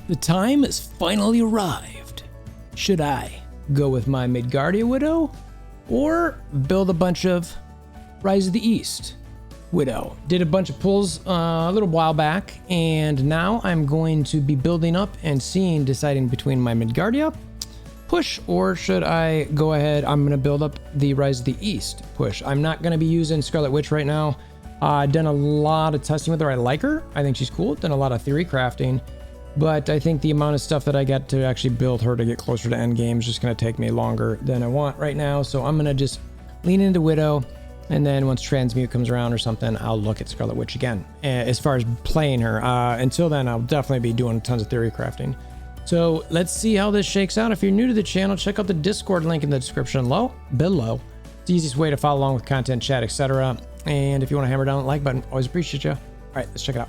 The time has finally arrived. Should I go with my Midgardia Widow or build a bunch of Rise of the East Widow? Did a bunch of pulls a little while back, and now I'm going to be building up and deciding between my Midgardia push, or should I go ahead? I'm going to build up the Rise of the East push. I'm not going to be using Scarlet Witch right now. Done a lot of testing with her. I like her. I think she's cool. Done a lot of theory crafting. But I think the amount of stuff that I got to actually build her to get closer to end game is just going to take me longer than I want right now. So I'm going to just lean into Widow. And then once Transmute comes around or something, I'll look at Scarlet Witch again. As far as playing her, until then, I'll definitely be doing tons of theory crafting. So let's see how this shakes out. If you're new to the channel, check out the Discord link in the description below. It's the easiest way to follow along with content, chat, etc. And if you want to hammer down the like button, always appreciate you. All right, let's check it out.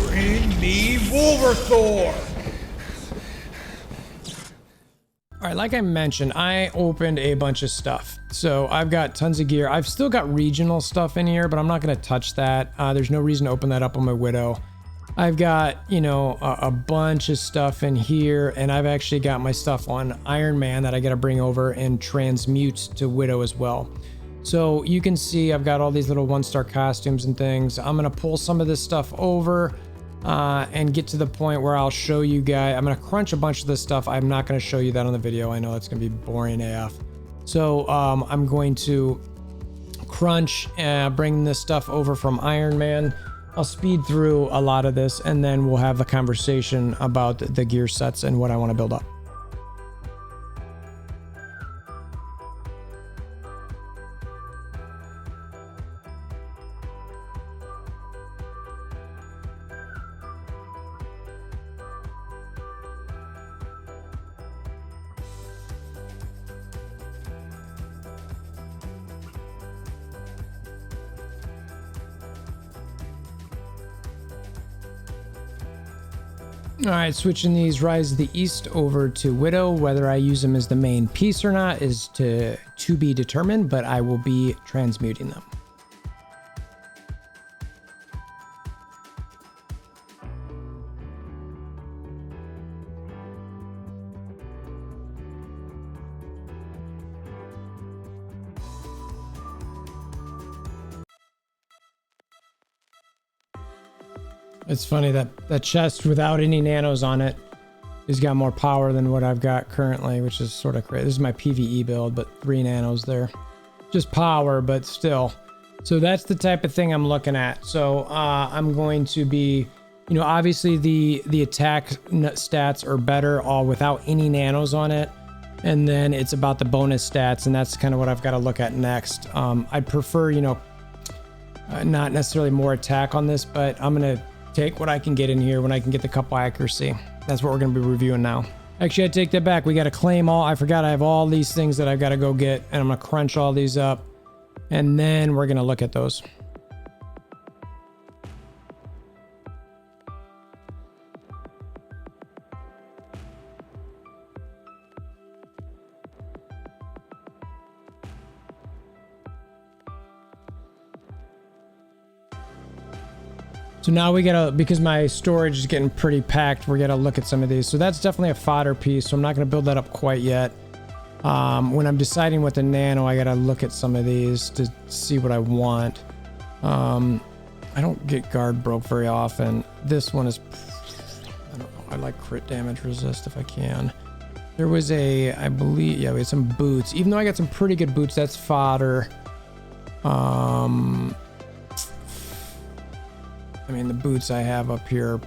Bring me WolverThor! All right, like I mentioned, I opened a bunch of stuff. So I've got tons of gear. I've still got regional stuff in here, but I'm not going to touch that. There's no reason to open that up on my Widow. I've got, you know, a bunch of stuff in here, and I've actually got my stuff on Iron Man that I got to bring over and transmute to Widow as well. So you can see I've got all these little 1-star costumes and things. I'm going to pull some of this stuff over and get to the point where I'll show you guys. I'm going to crunch a bunch of this stuff. I'm not going to show you that on the video. I know it's going to be boring AF. So I'm going to crunch and bring this stuff over from Iron Man. I'll speed through a lot of this, and then we'll have the conversation about the gear sets and what I want to build up. All right, switching these Rise of the East over to Widow. Whether I use them as the main piece or not is to be determined, but I will be transmuting them. It's funny that that chest without any nanos on it has got more power than what I've got currently, which is sort of crazy. This is my PvE build, but 3 nanos there. Just power, but still. So that's the type of thing I'm looking at. So I'm going to be, you know, obviously the attack stats are better all without any nanos on it. And then it's about the bonus stats, and that's kind of what I've got to look at next. I'd prefer, you know, not necessarily more attack on this, but I'm going to take what I can get in here when I can get the couple accuracy. That's what we're going to be reviewing now. Actually, I take that back. We got to claim all. I forgot I have all these things that I've got to go get, and I'm going to crunch all these up, and then we're going to look at those. So now we gotta, because my storage is getting pretty packed, we're gonna look at some of these. So that's definitely a fodder piece, so I'm not gonna build that up quite yet. When I'm deciding what the nano, I gotta look at some of these to see what I want. I don't get guard broke very often. This one is, I don't know, I like crit damage resist if I can. There was a, I believe, yeah, we had some boots. Even though I got some pretty good boots, that's fodder. I mean, the boots I have up here are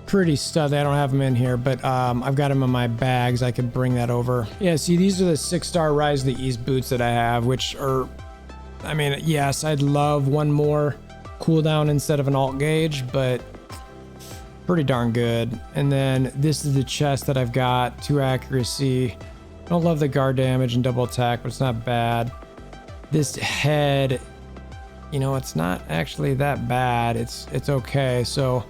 pretty stuffy. I don't have them in here, but I've got them in my bags. I could bring that over. Yeah, see, these are the 6-star Rise of the East boots that I have, which are, I mean, yes, I'd love one more cooldown instead of an alt gauge, but pretty darn good. And then this is the chest that I've got, 2 accuracy. I don't love the guard damage and double attack, but it's not bad. This head, you know, it's not actually that bad. It's okay. So,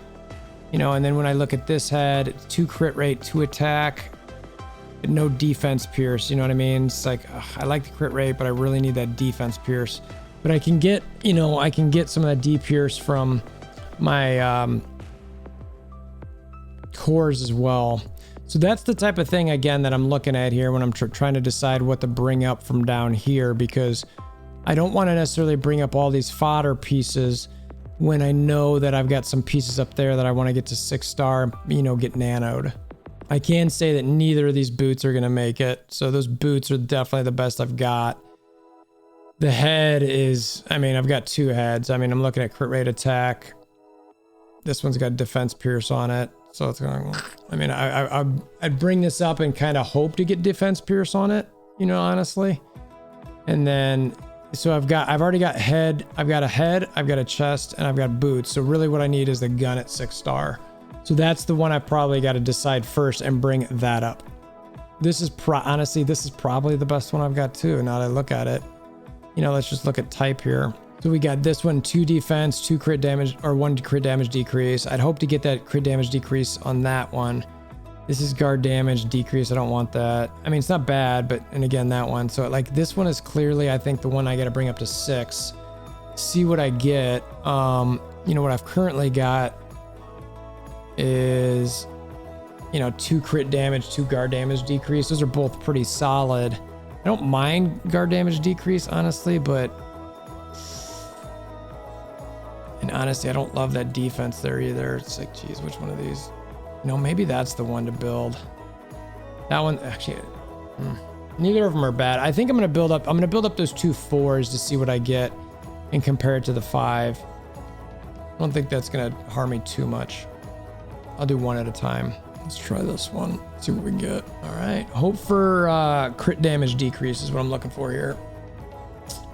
you know, and then when I look at this head, it's 2 crit rate, 2 attack. but no defense pierce, you know what I mean? It's like, ugh, I like the crit rate, but I really need that defense pierce. But I can get, you know, I can get some of that D pierce from my cores as well. So that's the type of thing, again, that I'm looking at here when I'm trying to decide what to bring up from down here, because I don't want to necessarily bring up all these fodder pieces when I know that I've got some pieces up there that I want to get to 6-star, you know, get nanoed. I can say that neither of these boots are going to make it. So those boots are definitely the best I've got. The head is, I mean, I've got 2 heads. I mean, I'm looking at crit rate attack. This one's got defense pierce on it. So it's going, I mean, I'd bring this up and kind of hope to get defense pierce on it, you know, honestly. And then, so I've already got head, I've got a head, I've got a chest, and I've got boots. So really what I need is the gun at 6-star. So that's the one I probably got to decide first and bring that up. This is honestly, this is probably the best one I've got too. Now that I look at it, you know, let's just look at type here. So we got this one, 2 defense, 2 crit damage, or 1 crit damage decrease. I'd hope to get that crit damage decrease on that one. This is guard damage decrease. I don't want that. I mean, it's not bad, but, and again, that one. So like this one is clearly, I think, the one I got to bring up to 6. See what I get. You know, what I've currently got is, you know, 2 crit damage, 2 guard damage decrease. Those are both pretty solid. I don't mind guard damage decrease, honestly, but, and honestly, I don't love that defense there either. It's like, geez, which one of these? No, maybe that's the one to build. That one, actually, neither of them are bad. I think I'm going to build up those 2 4s to see what I get and compare it to the 5. I don't think that's going to harm me too much. I'll do one at a time. Let's try this one. See what we get. All right. Hope for crit damage decrease is what I'm looking for here.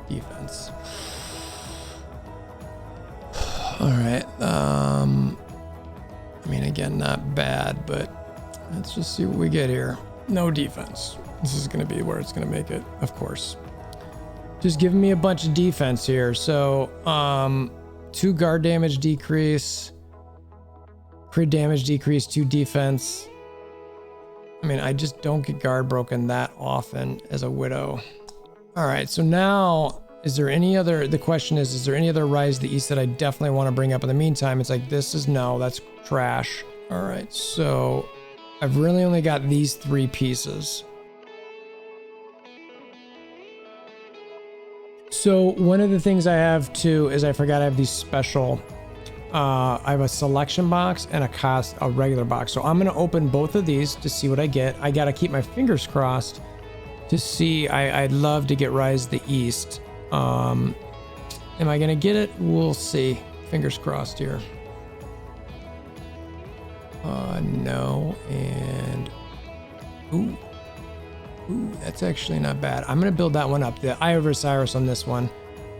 Defense. All right. I mean, again, not bad, but let's just see what we get here. No defense. This is going to be where it's going to make it, of course. Just giving me a bunch of defense here. So, 2 guard damage decrease, crit damage decrease, 2 defense. I mean, I just don't get guard broken that often as a widow. All right, so now, is there any other, the question is there any other Rise of the East that I definitely want to bring up in the meantime? It's like, this is no, that's trash. All right, so I've really only got these 3 pieces. So one of the things I have too is I forgot I have these special, I have a selection box and a regular box. So I'm going to open both of these to see what I get. I got to keep my fingers crossed to see. I'd love to get Rise of the East. Am I going to get it? We'll see. Fingers crossed here. No. And ooh, that's actually not bad. I'm going to build that one up. The Eye of Osiris on this one.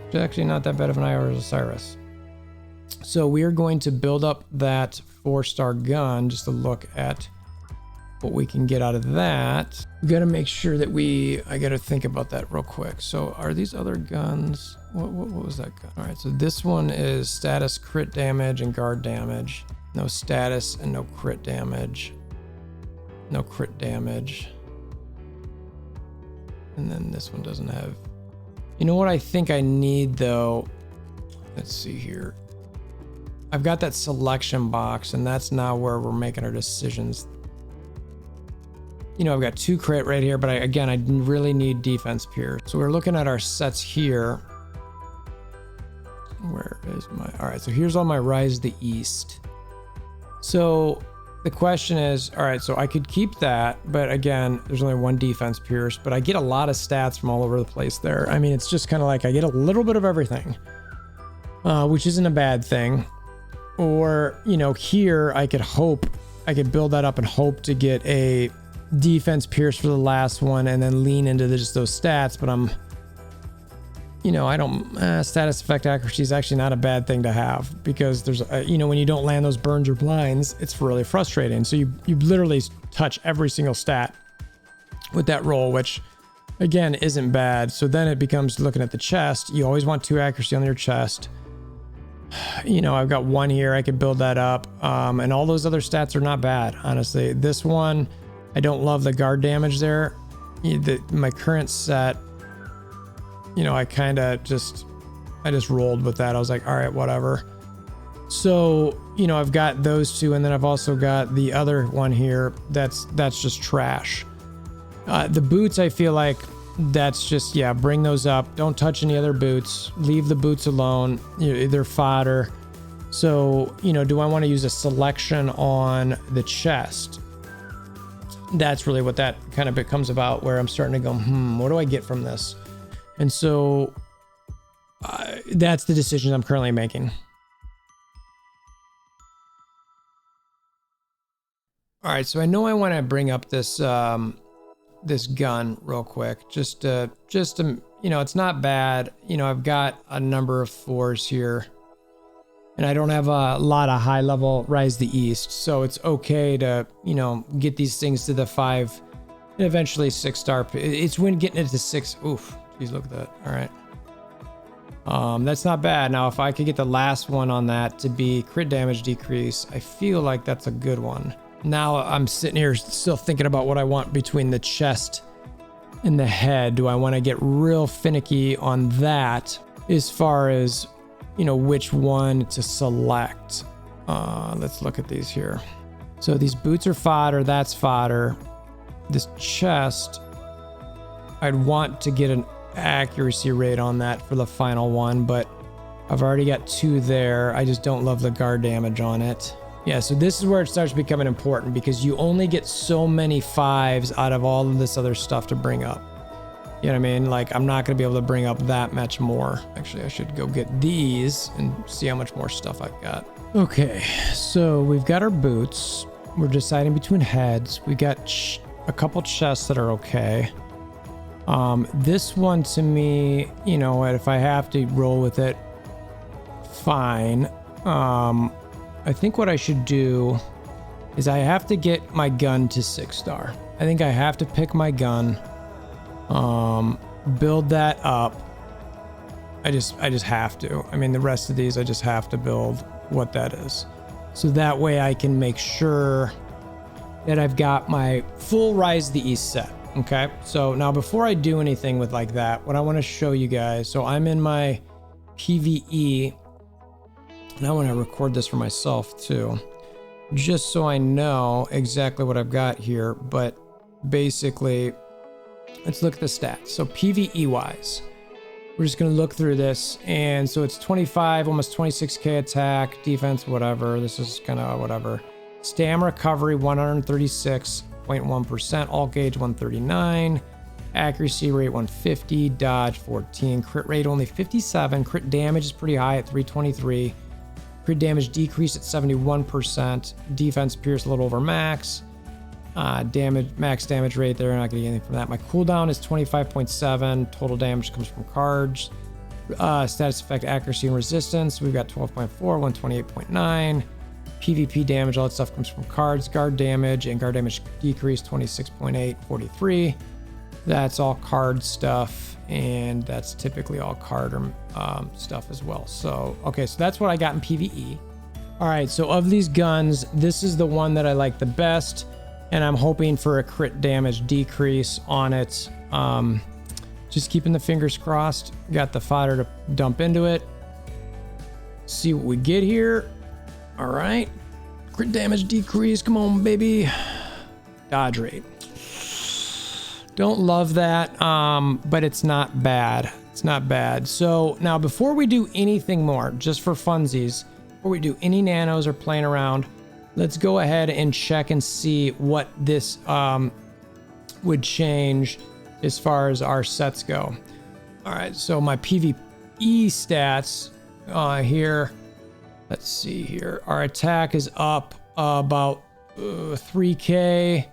It's actually not that bad of an Eye of Osiris. So we are going to build up that 4-star gun just to look at what we can get out of that. We got to make sure that I got to think about that real quick. So are these other guns? What was that gun? All right, so this one is status, crit damage, and guard damage. No status and no crit damage. No crit damage. And then this one doesn't have. You know what I think I need though? Let's see here. I've got that selection box, and that's now where we're making our decisions. You know, I've got 2 crit right here, but I really need defense pierce. So we're looking at our sets here. Where is my, all right, so here's all my Rise of the East. So the question is, all right, so I could keep that, but again, there's only 1 defense pierce, but I get a lot of stats from all over the place there. I mean, it's just kind of like I get a little bit of everything, which isn't a bad thing. Or, you know, here I could build that up and hope to get a defense pierce for the last one and then lean into just those stats. But I'm, you know, I don't, status effect accuracy is actually not a bad thing to have, because there's, you know, when you don't land those burns or blinds, it's really frustrating. So you literally touch every single stat with that roll, which again isn't bad. So then it becomes looking at the chest. You always want 2 accuracy on your chest. You know, I've got 1 here. I could build that up. And all those other stats are not bad, honestly. This one, I don't love the guard damage there. My current set, you know, I just rolled with that. I was like, all right, whatever. So, you know, I've got those two, and then I've also got the other one here that's just trash. The boots, I feel like that's just, yeah, bring those up. Don't touch any other boots. Leave the boots alone. You know, they're fodder. So, you know, do I want to use a selection on the chest? That's really what that kind of becomes about, where I'm starting to go, what do I get from this? And so that's the decision I'm currently making. All right, so I know I want to bring up this this gun real quick, just to, you know, it's not bad. You know, I've got a number of 4s here, and I don't have a lot of high level Rise the East, so it's okay to, you know, get these things to the 5 and eventually 6-star. It's when getting it to 6. Oof, geez, look at that. All right. That's not bad. Now, if I could get the last one on that to be crit damage decrease, I feel like that's a good one. Now I'm sitting here still thinking about what I want between the chest and the head. Do I want to get real finicky on that as far as, you know, which one to select? Let's look at these here. So these boots are fodder. That's fodder. This chest, I'd want to get an accuracy rate on that for the final one, but I've already got 2 there. I just don't love the guard damage on it. Yeah, so this is where it starts becoming important, because you only get so many 5s out of all of this other stuff to bring up. You know what I mean? Like, I'm not going to be able to bring up that much more. Actually, I should go get these and see how much more stuff I've got. Okay, so we've got our boots. We're deciding between heads. We got a couple chests that are okay. This one, to me, you know what, if I have to roll with it, fine. I think what I should do is I have to get my gun to 6-star. I think I have to pick my gun, build that up. I just have to. I mean, the rest of these, I just have to build what that is. So that way I can make sure that I've got my full Rise of the East set. Okay. So now before I do anything with like that, what I want to show you guys, so I'm in my PvE, and I want to record this for myself too, just so I know exactly what I've got here. But basically, let's look at the stats. So PvE wise, we're just going to look through this. And so it's 25, almost 26k attack, defense, whatever. This is kind of whatever. Stam recovery, 136.1%. Alt gauge, 139. Accuracy rate, 150. Dodge, 14. Crit rate, only 57. Crit damage is pretty high at 323. Crit damage decreased at 71%. Defense pierce a little over max. Max damage rate, they're not getting anything from that. My cooldown is 25.7. Total damage comes from cards. Status effect, accuracy, and resistance. We've got 12.4, 128.9. PvP damage, all that stuff comes from cards. Guard damage and guard damage decrease, 26.8, 43. That's all card stuff, and that's typically all card stuff as well. So, okay, so that's what I got in PvE. All right, so of these guns, this is the one that I like the best, and I'm hoping for a crit damage decrease on it. Just keeping the fingers crossed. Got the fodder to dump into it. See what we get here. All right, crit damage decrease, come on, baby. Dodge rate. Don't love that, but it's not bad. It's not bad. So now before we do anything more, just for funsies, before we do any nanos or playing around, let's go ahead and check and see what this would change as far as our sets go. All right, so my PvE stats here, let's see here. Our attack is up about 3k.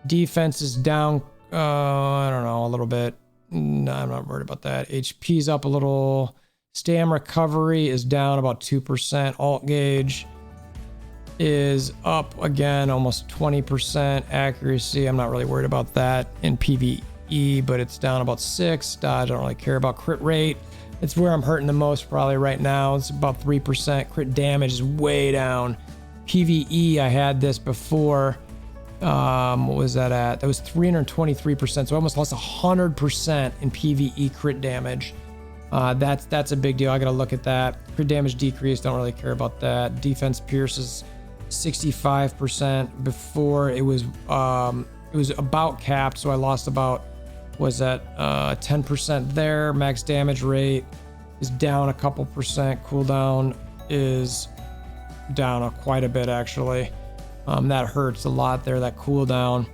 Defense is down, I don't know, a little bit. No, I'm not worried about that. HP's up a little. Stam recovery is down about 2%. Alt gauge is up again, almost 20%. Accuracy, I'm not really worried about that in PvE, but it's down about 6. Dodge, I don't really care about. Crit rate, it's where I'm hurting the most probably right now. It's about 3%. Crit damage is way down. PvE, I had this before. What was that at? That was 323%. So I almost lost 100% in PvE crit damage. That's a big deal. I gotta look at that. Crit damage decrease, don't really care about that. Defense pierce is 65%. Before it was about capped, so I lost about, was that 10% there. Max damage rate is down a couple percent. Cooldown is down quite a bit actually. That hurts a lot there, that cooldown.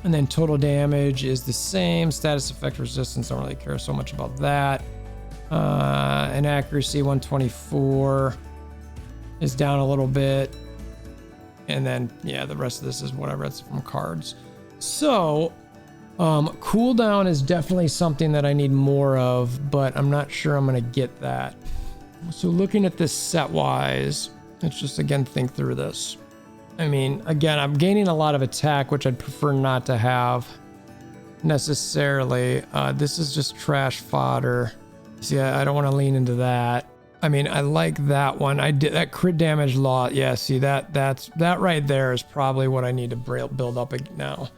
And then total damage is the same. Status effect resistance, don't really care so much about that. And accuracy 124 is down a little bit. And then, yeah, the rest of this is whatever, it's from cards. So, cooldown is definitely something that I need more of, but I'm not sure I'm gonna get that. So looking at this set-wise, let's just again think through this. I mean, again, I'm gaining a lot of attack, which I'd prefer not to have necessarily. This is just trash fodder. See, I don't want to lean into that. I mean, I like that one. I did that crit damage law. Yeah, see that right there is probably what I need to build up now.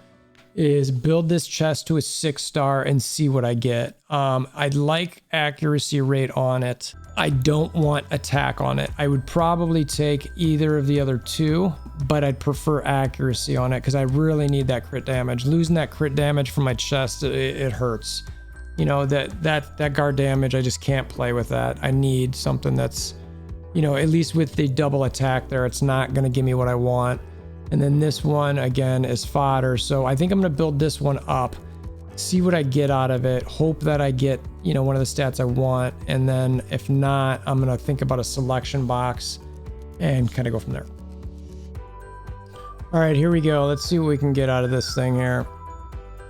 Is build this chest to a 6-star and see what I get. I'd like accuracy rate on it. I don't want attack on it. I would probably take either of the other two, but I'd prefer accuracy on it because I really need that crit damage. Losing that crit damage from my chest, it hurts. You know, that guard damage, I just can't play with that. I need something that's, you know, at least with the double attack there, it's not going to give me what I want. And then this one, again, is fodder. So I think I'm going to build this one up, see what I get out of it, hope that I get, you know, one of the stats I want. And then if not, I'm going to think about a selection box and kind of go from there. All right, here we go. Let's see what we can get out of this thing here.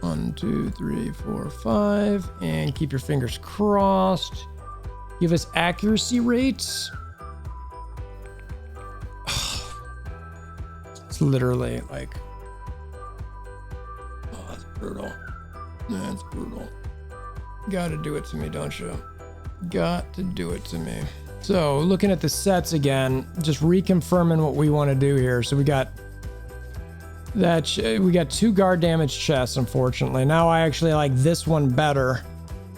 1, 2, 3, 4, 5. And keep your fingers crossed. Give us accuracy rates. It's literally like, oh, that's brutal. That's brutal. Gotta do it to me, don't you? Got to do it to me. So looking at the sets again, just reconfirming what we want to do here. So we got that, we got 2 guard damage chests, unfortunately. Now I actually like this one better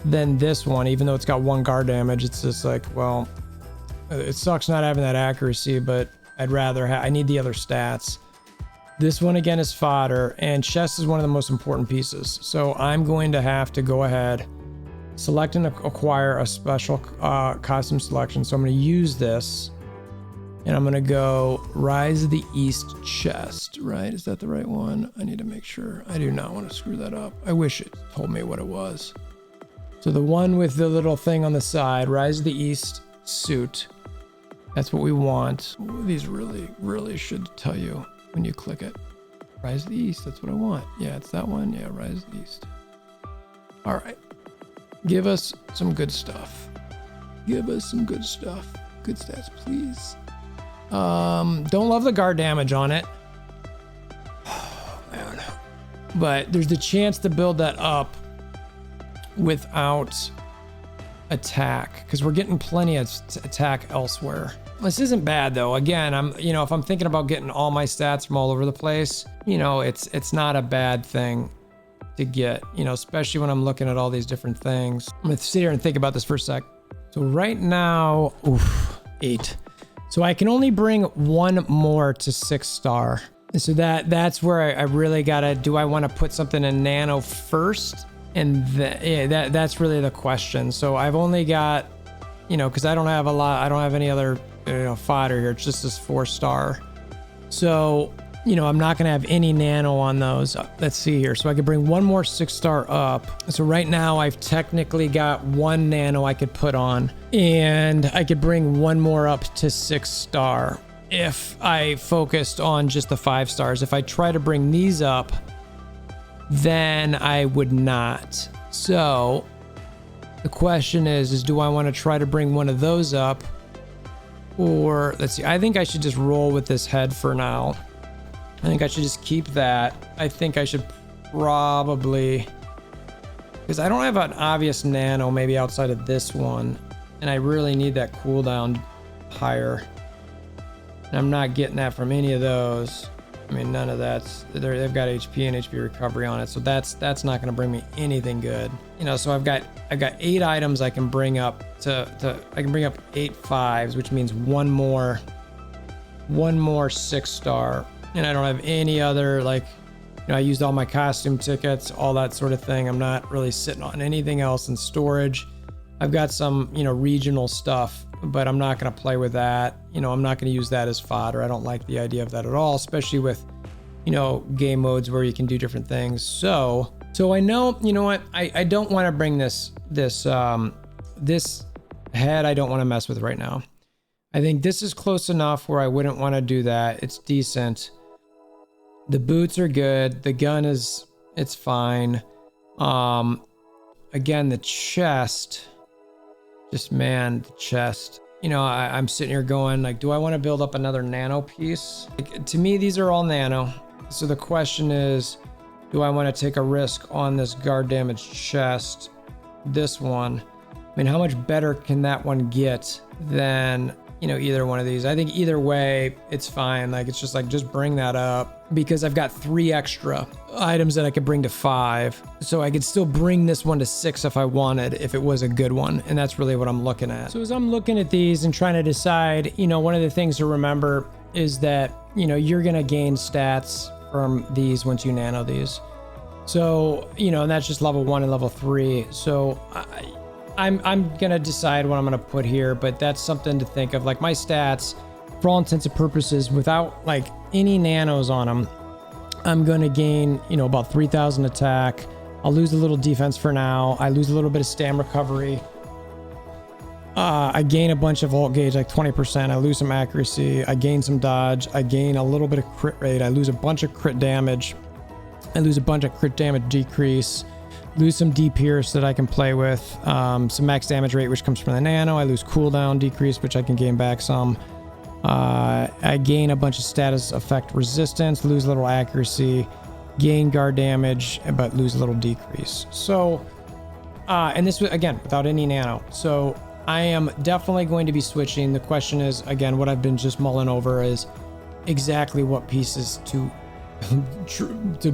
than this one, even though it's got 1 guard damage. It's just like, well, it sucks not having that accuracy, but I'd rather I need the other stats. This one again is fodder, and chest is one of the most important pieces. So I'm going to have to go ahead, select and acquire a special costume selection. So I'm going to use this, and I'm going to go Rise of the East chest, right? Is that the right one? I need to make sure. I do not want to screw that up. I wish it told me what it was. So the one with the little thing on the side, Rise of the East suit. That's what we want. Ooh, these really should tell you when you click it. Rise of the East, that's what I want. Yeah, it's that one. Yeah, Rise of the East. All right. Give us some good stuff. Give us some good stuff. Good stats, please. Don't love the guard damage on it. Oh, man. But there's the chance to build that up without attack, because we're getting plenty of attack elsewhere. This isn't bad though. Again, if I'm thinking about getting all my stats from all over the place, it's not a bad thing to get, especially when I'm looking at all these different things. I'm gonna sit here and think about this for a sec. So right now, 8. So I can only bring 1 more to 6-star. So that's where I really gotta, do I want to put something in Nano first? And that's really the question. So I've only got, because I don't have a lot, I don't have any other fodder here. It's just this 4-star. So, I'm not going to have any Nano on those. Let's see here. So I could bring 1 more 6-star up. So right now I've technically got 1 Nano I could put on, and I could bring 1 more up to 6-star if I focused on just the 5 stars. If I try to bring these up, then I would not. So the question is do I want to try to bring one of those up? Or let's see, I think I should just roll with this head for now. I think I should just keep that. I think I should probably, because I don't have an obvious Nano maybe outside of this one, and I really need that cooldown higher. And I'm not getting that from any of those. I mean, none of that's, they've got HP and HP recovery on it, so that's not going to bring me anything good. You know, so I've got 8 items I can bring up I can bring up 8 5s, which means one more 6-star, and I don't have any other, like, you know, I used all my costume tickets, all that sort of thing. I'm not really sitting on anything else in storage. I've got some, you know, regional stuff, but I'm not going to play with that. You know, I'm not going to use that as fodder. I don't like the idea of that at all, especially with, you know, game modes where you can do different things. So I know, you know what, I don't want to bring this head, I don't want to mess with right now. I think this is close enough where I wouldn't want to do that. It's decent. The boots are good. The gun it's fine. Again, the chest, the chest. You know, I'm sitting here going, like, do I want to build up another nano piece? Like, to me, these are all nano. So the question is, do I want to take a risk on this guard damage chest? This one. I mean, how much better can that one get than, you know, either one of these? I think either way, it's fine. Like, it's just like, just bring that up, because I've got 3 extra items that I could bring to 5. So I could still bring this one to 6 if I wanted, if it was a good one. And that's really what I'm looking at. So as I'm looking at these and trying to decide, you know, one of the things to remember is that, you know, you're going to gain stats from these once you nano these. So, you know, and that's just level 1 and level 3. So I'm gonna decide what I'm gonna put here, but that's something to think of. Like, my stats, for all intents and purposes, without like any nanos on them, I'm gonna gain, you know, about 3,000 attack. I'll lose a little defense for now. I lose a little bit of stam recovery. I gain a bunch of ult gauge, like 20%. I lose some accuracy. I gain some dodge. I gain a little bit of crit rate. I lose a bunch of crit damage. I lose a bunch of crit damage decrease. Lose some D-Pierce that I can play with. Some max damage rate, which comes from the nano. I lose cooldown decrease, which I can gain back some. I gain a bunch of status effect resistance, lose a little accuracy, gain guard damage, but lose a little decrease. So, and this was, again, without any nano. So I am definitely going to be switching. The question is, again, what I've been just mulling over is exactly what pieces to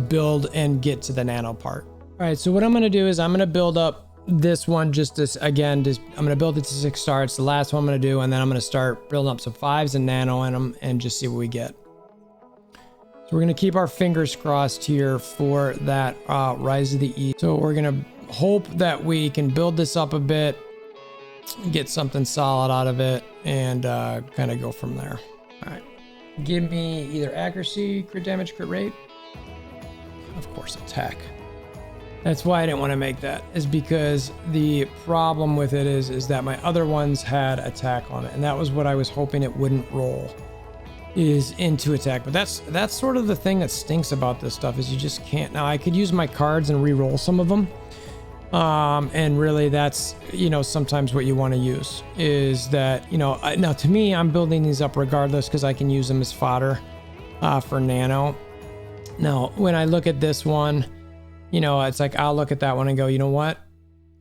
build and get to the nano part. All right, so what I'm going to do is I'm going to build up this one I'm going to build it to 6-star. It's the last one I'm going to do, and then I'm going to start building up some 5s and nano in them and just see what we get. So we're going to keep our fingers crossed here for that Rise of the East. So we're going to hope that we can build this up a bit, get something solid out of it, and kind of go from there. All right, give me either accuracy, crit damage, crit rate. Of course, attack. That's why I didn't want to make that, is because the problem with it is that my other ones had attack on it, and that was what I was hoping it wouldn't roll, is into attack. But that's sort of the thing that stinks about this stuff, is you just can't. Now, I could use my cards and re-roll some of them, and really that's, you know, sometimes what you want to use is that, you know, now to me, I'm building these up regardless because I can use them as fodder for nano. Now, when I look at this one, you know, it's like, I'll look at that one and go, you know what?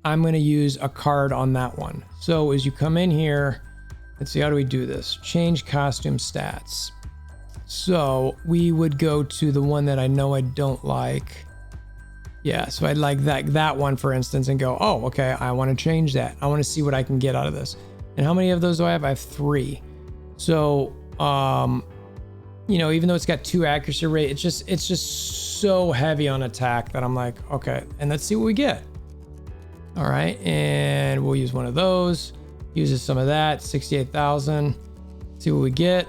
I'm going to use a card on that one. So as you come in here, let's see, how do we do this? Change costume stats. So we would go to the one that I know I don't like. Yeah, so I'd like that one, for instance, and go, oh, okay, I want to change that. I want to see what I can get out of this. And how many of those do I have? I have 3. So, you know, even though it's got 2 accuracy rate, it's just so heavy on attack that I'm like, okay, and let's see what we get. All right, and we'll use one of those. Uses some of that, 68,000. See what we get.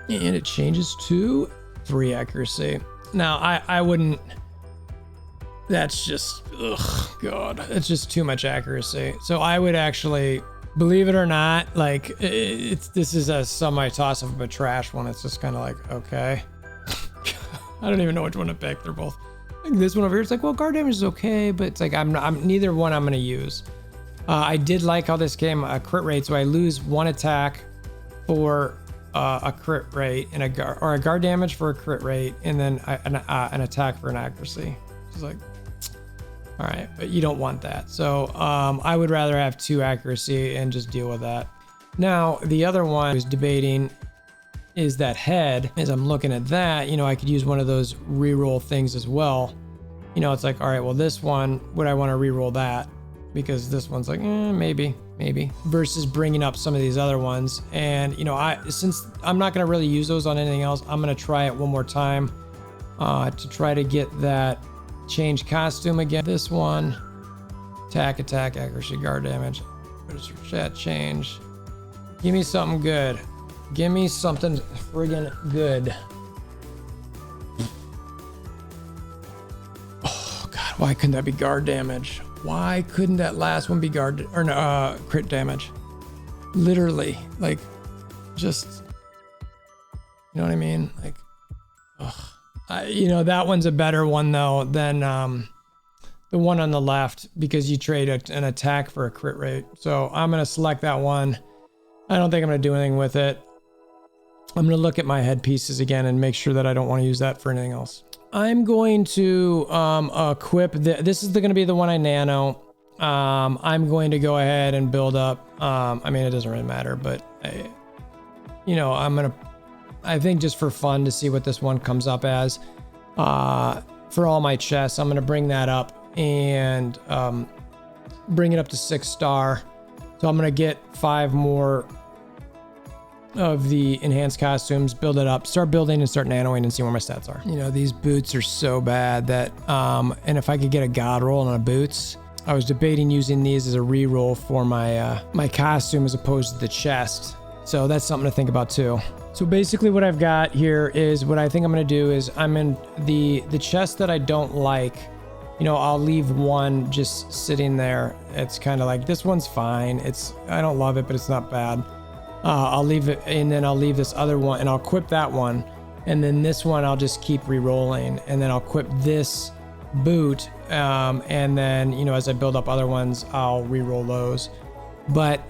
And it changes to 3 accuracy. Now, I wouldn't, that's just, ugh, God, it's just too much accuracy. So I would actually, believe it or not, like, this is a semi-toss of a trash one. It's just kind of like, okay. I don't even know which one to pick. They're both, like, this one over here, it's like, well, guard damage is okay, but it's like, I'm neither one I'm going to use. I did like how this came a crit rate, so I lose 1 attack for a crit rate and a guard damage for a crit rate, and then an attack for an accuracy. It's like, all right, but you don't want that. So I would rather have 2 accuracy and just deal with that. Now, the other one I was debating is that head. As I'm looking at that, you know, I could use one of those reroll things as well. You know, it's like, all right, well, this one, would I want to reroll that? Because this one's like, maybe, versus bringing up some of these other ones. And, you know, since I'm not going to really use those on anything else, I'm going to try it one more time to try to get that change costume again. This one, attack, accuracy, guard damage. What is your chat change? Give me something good. Give me something friggin' good. Oh God, why couldn't that be guard damage? Why couldn't that last one be guard or crit damage? Literally, like, just, you know what I mean? Like, you know, that one's a better one though than the one on the left, because you trade an attack for a crit rate. So I'm gonna select that one. I don't think I'm gonna do anything with it. I'm gonna look at my headpieces again and make sure that I don't want to use that for anything else. I'm going to equip this is gonna be the one I nano. I'm going to go ahead and build up. I mean, it doesn't really matter, but you know, I think just for fun to see what this one comes up as. For all my chests, I'm gonna bring that up and bring it up to 6-star. So I'm gonna get 5 more of the enhanced costumes, build it up, start building and start nanoing and see where my stats are. You know, these boots are so bad that, and if I could get a god roll on the boots, I was debating using these as a reroll for my my costume as opposed to the chest. So that's something to think about too. So basically what I've got here is what I think I'm gonna do is I'm in the chest that I don't like, you know, I'll leave one just sitting there. It's kind of like, this one's fine. I don't love it, but it's not bad. I'll leave it, and then I'll leave this other one and I'll equip that one. And then this one I'll just keep re-rolling, and then I'll equip this boot. And then, you know, as I build up other ones, I'll re-roll those. But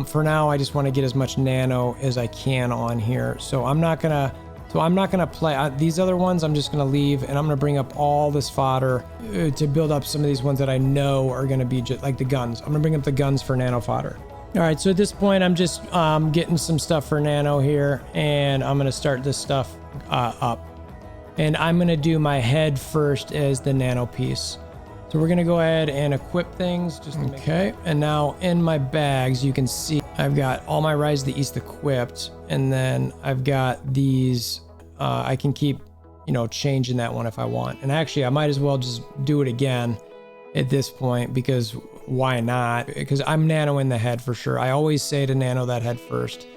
for now, I just want to get as much nano as I can on here. So I'm not gonna play these other ones. I'm just gonna leave, and I'm gonna bring up all this fodder to build up some of these ones that I know are gonna be just like the guns. I'm gonna bring up the guns for nano fodder. All right, so at this point, I'm just getting some stuff for nano here, and I'm gonna start this stuff up. And I'm gonna do my head first as the nano piece. So we're gonna go ahead and equip things. Just okay, and now in my bags, you can see I've got all my Rise of the East equipped, and then I've got these, I can keep, you know, changing that one if I want. And actually, I might as well just do it again at this point, because why not? Because I'm nanoing the head for sure. I always say to nano that head first,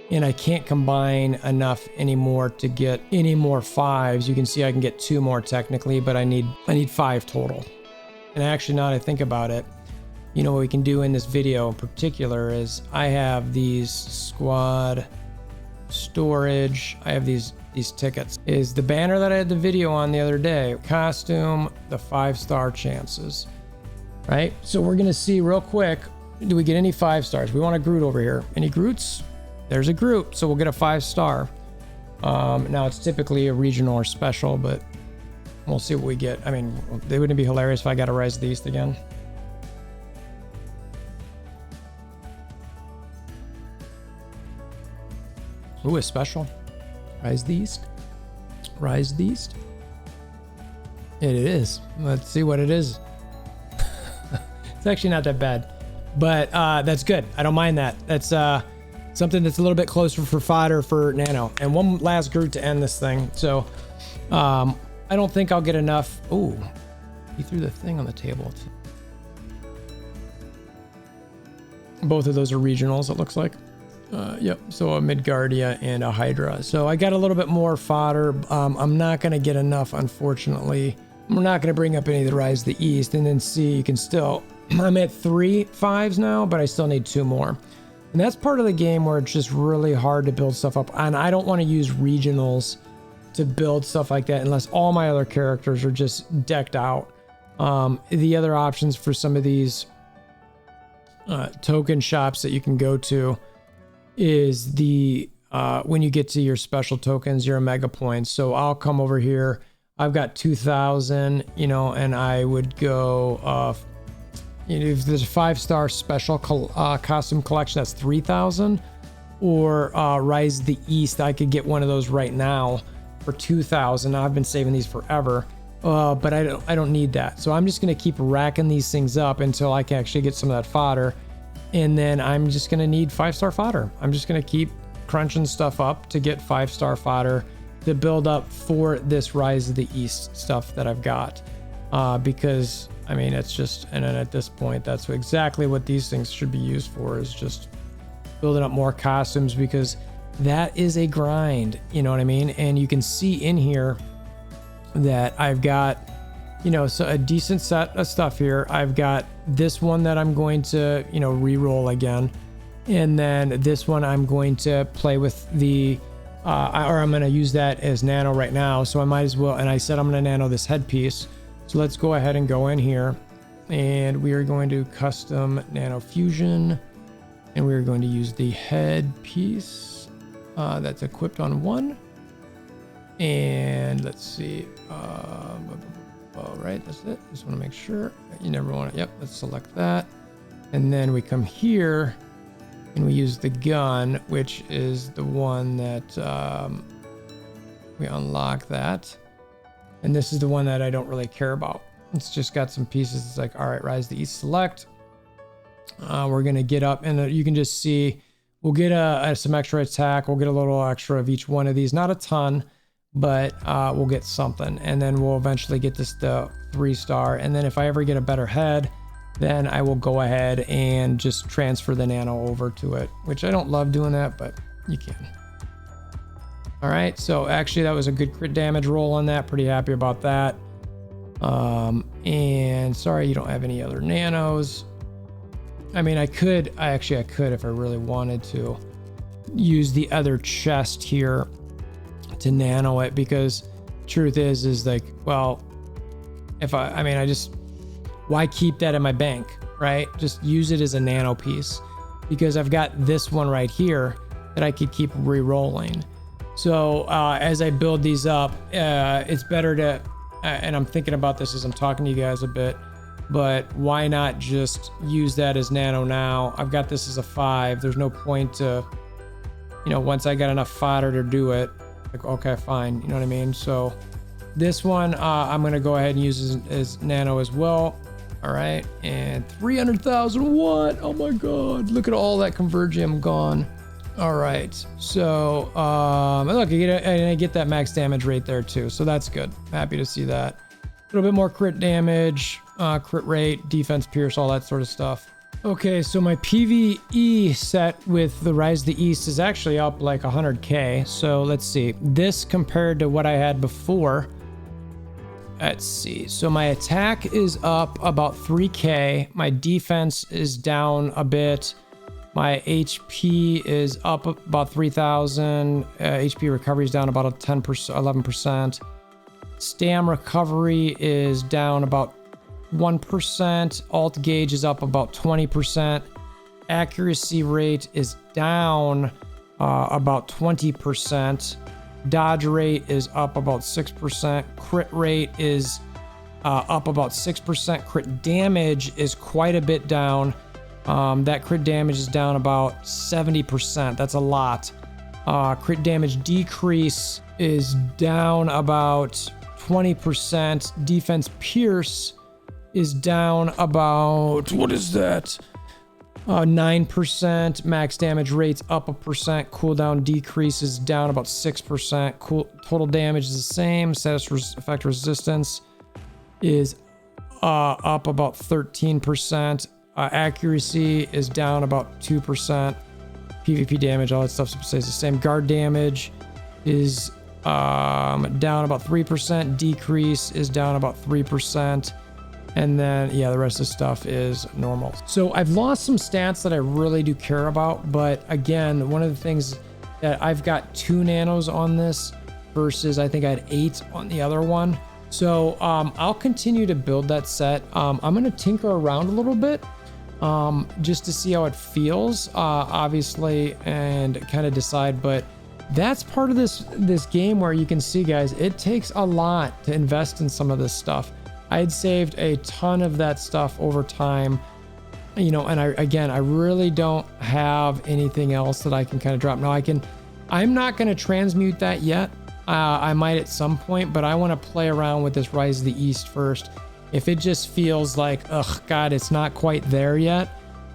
and I can't combine enough anymore to get any more 5s. You can see I can get 2 more technically, but I need 5 total. And actually, now that I think about it, you know what we can do in this video in particular is I have these squad storage. I have these tickets. Is the banner that I had the video on the other day. Costume, the 5-star chances. Right? So we're gonna see real quick, do we get any 5 stars? We want a Groot over here. Any Groots? There's a Groot, so we'll get a 5-star. Now it's typically a regional or special, but we'll see what we get. I mean, they wouldn't be hilarious if I got a Rise of the East again. Ooh, a special. Rise of the East. Rise of the East. It is. Let's see what it is. It's actually not that bad, but that's good. I don't mind that. That's something that's a little bit closer for fodder for nano. And one last Groot to end this thing. So I don't think I'll get enough. Ooh, he threw the thing on the table. Both of those are regionals, it looks like. Yep, so a Midgardia and a Hydra. So I got a little bit more fodder. I'm not going to get enough, unfortunately. We're not going to bring up any of the Rise of the East. And then see, you can still... I'm at 3 5s now, but I still need 2 more. And that's part of the game where it's just really hard to build stuff up. And I don't want to use regionals to build stuff like that unless all my other characters are just decked out. The other options for some of these token shops that you can go to is the when you get to your special tokens, your mega points. So I'll come over here. I've got 2,000, you know, and I would go, you know, if there's a 5-star special costume collection, that's 3,000. or Rise of the East. I could get one of those right now for 2,000. I've been saving these forever, but I don't need that. So I'm just gonna keep racking these things up until I can actually get some of that fodder, and then I'm just gonna need 5-star fodder. I'm just gonna keep crunching stuff up to get 5-star fodder to build up for this Rise of the East stuff that I've got, because I mean it's just, and then at this point that's exactly what these things should be used for, is just building up more costumes, because that is a grind, you know what I mean? And you can see in here that I've got, you know, so a decent set of stuff here. I've got this one that I'm going to, you know, re-roll again, and then this one I'm going to play with the or I'm going to use that as nano right now, so I might as well. And I said I'm going to nano this headpiece, so let's go ahead and go in here, and we are going to custom nano fusion, and we're going to use the head piece that's equipped on one. And let's see, all right, that's it. Just want to make sure. You never want to, yep, let's select that. And then we come here and we use the gun, which is the one that we unlock that. And this is the one that I don't really care about. It's just got some pieces. It's like, all right, Rise the East select. We're gonna get up, and you can just see we'll get some extra attack. We'll get a little extra of each one of these, not a ton, but we'll get something. And then we'll eventually get this the 3-star. And then if I ever get a better head, then I will go ahead and just transfer the nano over to it, which I don't love doing that, but you can. All right, so actually that was a good crit damage roll on that. Pretty happy about that. And sorry, you don't have any other nanos. I mean, I could if I really wanted to use the other chest here to nano it, because truth is like, well, if why keep that in my bank, right? Just use it as a nano piece, because I've got this one right here that I could keep re-rolling. So as I build these up, it's better to, and I'm thinking about this as I'm talking to you guys a bit, but why not just use that as nano now? I've got this as a 5. There's no point to, you know, once I got enough fodder to do it, like, okay, fine. You know what I mean? So this one, I'm going to go ahead and use as nano as well. All right. And 300,000. What? Oh my God. Look at all that convergium gone. All right. So, look, I get that max damage rate there too. So that's good. Happy to see that. A little bit more crit damage, crit rate, defense, pierce, all that sort of stuff. Okay, so my PvE set with the Rise of the East is actually up like 100k. So let's see. This compared to what I had before. Let's see. So my attack is up about 3k. My defense is down a bit. My HP is up about 3,000. HP recovery is down about 10%, 11%. Stam recovery is down about 1%. Alt gauge is up about 20%. Accuracy rate is down about 20%. Dodge rate is up about 6%. Crit rate is up about 6%. Crit damage is quite a bit down. That crit damage is down about 70%. That's a lot. Crit damage decrease is down about 20%. Defense pierce is down about, what is that? 9%. Max damage rates up 1%. Cooldown decrease is down about 6%. Total damage is the same. Status effect resistance is up about 13%. Accuracy is down about 2%. PvP damage, all that stuff stays the same. Guard damage is down about 3%. Decrease is down about 3%. And then, yeah, the rest of the stuff is normal. So I've lost some stats that I really do care about. But again, one of the things that I've got 2 nanos on this versus I think I had 8 on the other one. So I'll continue to build that set. I'm going to tinker around a little bit just to see how it feels, obviously, and kind of decide. But that's part of this game where you can see, guys, it takes a lot to invest in some of this stuff. I had saved a ton of that stuff over time, you know, and I really don't have anything else that I can kind of drop. Now I'm not going to transmute that yet. I might at some point, but I want to play around with this Rise of the East first. If it just feels like, ugh, God, it's not quite there yet,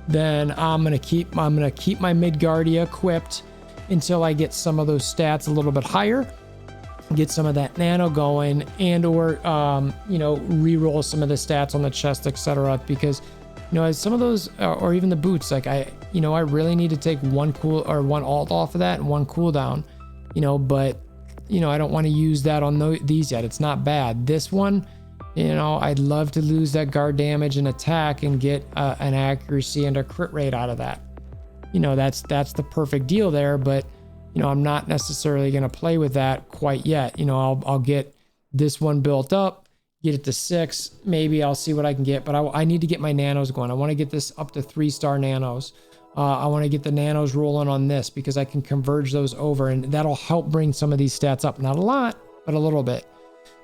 then I'm gonna keep my Midgardia equipped until I get some of those stats a little bit higher, get some of that nano going, and or you know, re-roll some of the stats on the chest, etc. Because you know, as some of those, or even the boots, like I really need to take one alt off of that and one cooldown, you know, but you know, I don't want to use that on these yet. It's not bad. This one, you know, I'd love to lose that guard damage and attack and get an accuracy and a crit rate out of that. You know, that's the perfect deal there, but you know, I'm not necessarily going to play with that quite yet. You know, I'll get this one built up, get it to 6, maybe I'll see what I can get, but I need to get my nanos going. I want to get this up to 3-star nanos. I want to get the nanos rolling on this because I can converge those over, and that'll help bring some of these stats up. Not a lot, but a little bit.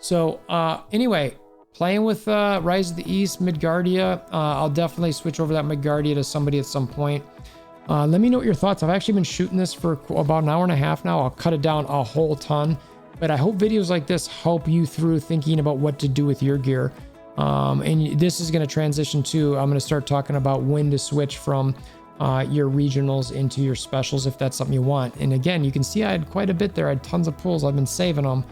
So anyway, playing with Rise of the East, Midgardia. I'll definitely switch over that Midgardia to somebody at some point. Let me know what your thoughts. I've actually been shooting this for about an hour and a half now. I'll cut it down a whole ton, but I hope videos like this help you through thinking about what to do with your gear. And this is going to transition to, I'm going to start talking about when to switch from your regionals into your specials if that's something you want. And again, you can see I had quite a bit there. I had tons of pulls. I've been saving them,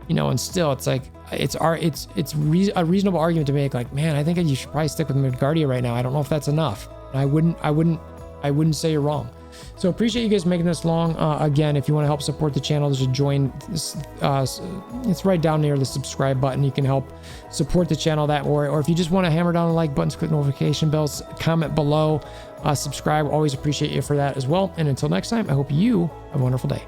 you know, and still it's like it's a reasonable argument to make, like, man, I think you should probably stick with Midgardia right now. I don't know if that's enough. I wouldn't say you're wrong. So appreciate you guys making this long. Again, if you want to help support the channel, there's a join. It's right down near the subscribe button. You can help support the channel that way. Or if you just want to hammer down the like buttons, click notification bells, comment below, subscribe. Always appreciate you for that as well. And until next time, I hope you have a wonderful day.